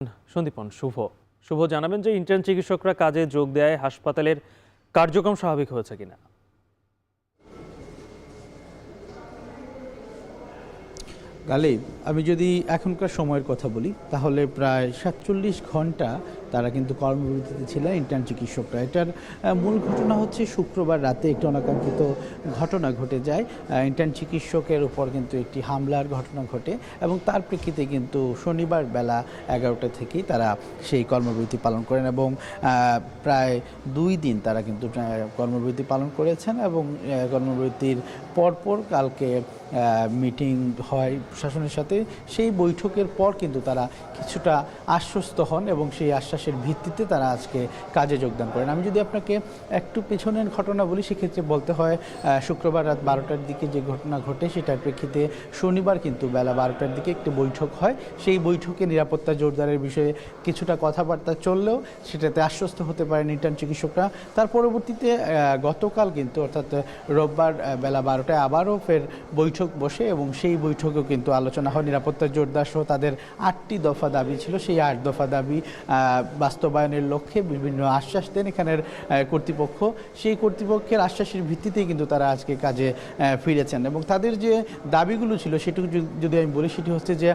সন্দীপন শুভ জানাবেন যে ইন্টার্ন চিকিৎসকরা কাজে যোগ দেয় হাসপাতালের কার্যক্রম স্বাভাবিক হয়েছে কিনা। গালিব, আমি যদি এখনকার সময়ের কথা বলি তাহলে প্রায় ৪৭ ঘন্টা তারা কিন্তু কর্মবিরতিতে ছিল ইন্টার্ন চিকিৎসকরা। এটার মূল ঘটনা হচ্ছে শুক্রবার রাতে একটি অনাকাঙ্ক্ষিত ঘটনা ঘটে যায়। ইন্টার্ন চিকিৎসকের উপর কিন্তু একটি হামলার ঘটনা ঘটে এবং তার প্রেক্ষিতে কিন্তু শনিবার বেলা ১১টা থেকেই তারা সেই কর্মবিরতি পালন করেন এবং প্রায় ২ দিন তারা কিন্তু কর্মবিরতি পালন করেছেন এবং কর্মবিরতির পরপর কালকে মিটিং হয় প্রশাসনের সাথে। সেই বৈঠকের পর কিন্তু তারা কিছুটা আশ্বস্ত হন এবং সেই আশ্বাসের ভিত্তিতে তারা আজকে কাজে যোগদান করেন। আমি যদি আপনাকে একটু পেছনের ঘটনা বলি সেক্ষেত্রে বলতে হয় শুক্রবার রাত ১২টার দিকে যে ঘটনা ঘটে সেটার প্রেক্ষিতে শনিবার কিন্তু বেলা ১২টার দিকে একটি বৈঠক হয়। সেই বৈঠকে নিরাপত্তা জোরদারের বিষয়ে কিছুটা কথাবার্তা চললেও সেটাতে আশ্বস্ত হতে পারেন ইন্টার্ন চিকিৎসকরা। তার পরবর্তীতে গতকাল কিন্তু অর্থাৎ রোববার বেলা ১২টায় আবারও ফের বৈঠক বসে এবং সেই বৈঠকেও কিন্তু আলোচনা হয় নিরাপত্তা জোরদার সহ তাদের ৮টি দফা দাবি ছিল। সেই ৮ দফা দাবি বাস্তবায়নের লক্ষ্যে বিভিন্ন আশ্বাস দেন এখানের কর্তৃপক্ষ। সেই কর্তৃপক্ষের আশ্বাসের ভিত্তিতেই কিন্তু তারা আজকে কাজে ফিরেছেন এবং তাদের যে দাবিগুলো ছিল সেটুকু যদি আমি বলি সেটি হচ্ছে যে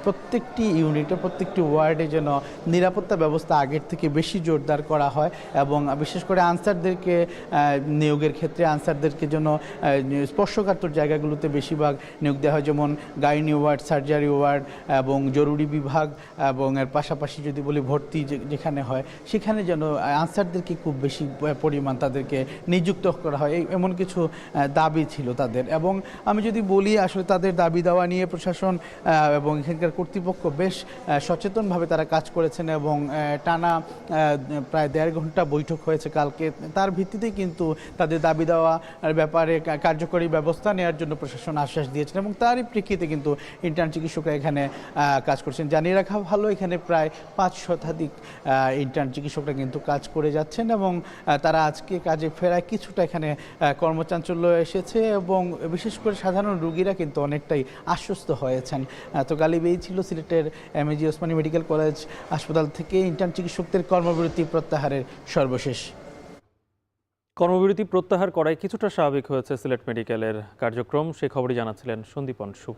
প্রত্যেকটি ইউনিটে প্রত্যেকটি ওয়ার্ডে যেন নিরাপত্তা ব্যবস্থা আগের থেকে বেশি জোরদার করা হয় এবং বিশেষ করে আনসারদেরকে নিয়োগের ক্ষেত্রে আনসারদেরকে যেন স্পর্শকাতর জায়গাগুলোতে বেশিরভাগ নিয়োগ দেওয়া হয়, যেমন গাইনি ওয়ার্ড, সার্জারি ওয়ার্ড এবং জরুরি বিভাগ এবং এর পাশাপাশি যদি বলি ভর্তি যেখানে হয় সেখানে যেন আনসারদেরকে খুব বেশি পরিমাণ তাদেরকে নিযুক্ত করা হয়, এমন কিছু দাবি ছিল তাদের। এবং আমি যদি বলি আসলে তাদের দাবি দেওয়া নিয়ে প্রশাসন এবং এখানকার কর্তৃপক্ষ বেশ সচেতনভাবে তারা কাজ করেছেন এবং টানা প্রায় ১.৫ ঘন্টা বৈঠক হয়েছে কালকে। তার ভিত্তিতেই কিন্তু তাদের দাবি দেওয়ার ব্যাপারে কার্যকরী ব্যবস্থা নেওয়ার জন্য প্রশাসন আশ্বাস দিয়েছেন এবং তারই প্রেক্ষিতে কিন্তু ইন্টার্ন চিকিৎসকরা এখানে কাজ করছেন। জানিয়ে রাখা ভালো এখানে প্রায় ৫ শতাধিক ইন্টার্ন চিকিৎসকরা কিন্তু কাজ করে যাচ্ছেন এবং তারা আজকে কাজে ফেরায় কিছুটা এখানে কর্মচাঞ্চল্য এসেছে এবং বিশেষ করে সাধারণ রোগীরা কিন্তু অনেকটাই আশ্বস্ত হয়েছেন। তো গালিব, এই ছিল সিলেটের এমএজি ওসমানী মেডিকেল কলেজ হাসপাতাল থেকে ইন্টার্ন চিকিৎসকদের কর্মবিরতি প্রত্যাহারের সর্বশেষ। কর্মবিরতি প্রত্যাহার করায় কিছুটা স্বাভাবিক হয়েছে সিলেট মেডিকেলের কার্যক্রম, সে খবরই জানাচ্ছিলেন সন্দীপন শুভ।